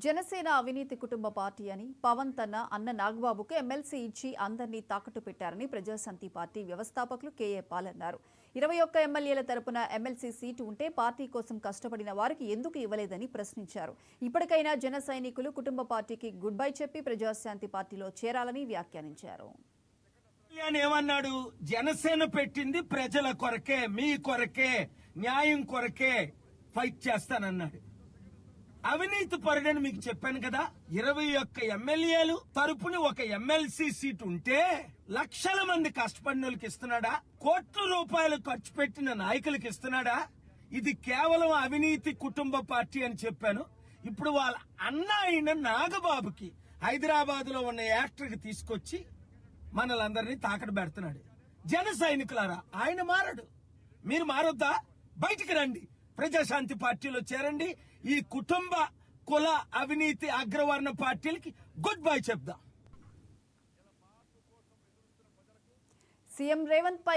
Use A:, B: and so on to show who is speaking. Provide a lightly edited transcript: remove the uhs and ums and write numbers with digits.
A: జనసేన అవినీతి కుటుంబ పార్టీ అని పవన్ తన అన్న నాగబాబుకు ఎమ్మెల్సీ ఇచ్చి అందరినీ తాకట్టు పెట్టారని ప్రజాశాంతి పార్టీ వ్యవస్థాపకులు కేఏ పాల్ అన్నారు. 21 ఎమ్మెల్యేల తరపున ఎమ్మెల్సీ సీటు ఉంటే పార్టీ కోసం కష్టపడిన వారికి ఎందుకు ఇవ్వలేదని ప్రశ్నించారు. ఇప్పటికైనా జన సైనికులు కుటుంబ పార్టీకి గుడ్ బై చెప్పి ప్రజాశాంతి పార్టీలో చేరాలని వ్యాఖ్యానించారు.
B: ఏమన్నాడు? జనసేన పెట్టింది ప్రజల కొరకే, మీ కొరకే, న్యాయం కొరకే ఫైట్ చేస్తానన్నాడు. అవినీతి పరుడని మీకు చెప్పాను కదా. 21 ఎమ్మెల్యేలు తరపున ఒక ఎమ్మెల్సీ సీట్ ఉంటే లక్షల మంది కష్టపడిన వాళ్ళకి ఇస్తున్నాడా? కోట్ల రూపాయలు ఖర్చు పెట్టిన నాయకులకు ఇస్తున్నాడా? ఇది కేవలం అవినీతి కుటుంబ పార్టీ అని చెప్పాను. ఇప్పుడు వాళ్ళ అన్న అయిన నాగబాబుకి హైదరాబాద్ లో ఉన్న యాక్టర్కి తీసుకొచ్చి మనలందరినీ తాకట పెడుతున్నాడు. జన సైనికులారా, ఆయన మారడు, మీరు మారొద్దా? బయటికి రండి, ప్రజాశాంతి పార్టీలో చేరండి. ఈ కుటుంబ కుల అవినీతి అగ్రవర్ణ పార్టీలకి గుడ్ బై చెప్దాం.
A: సీఎం రేవంత్ పై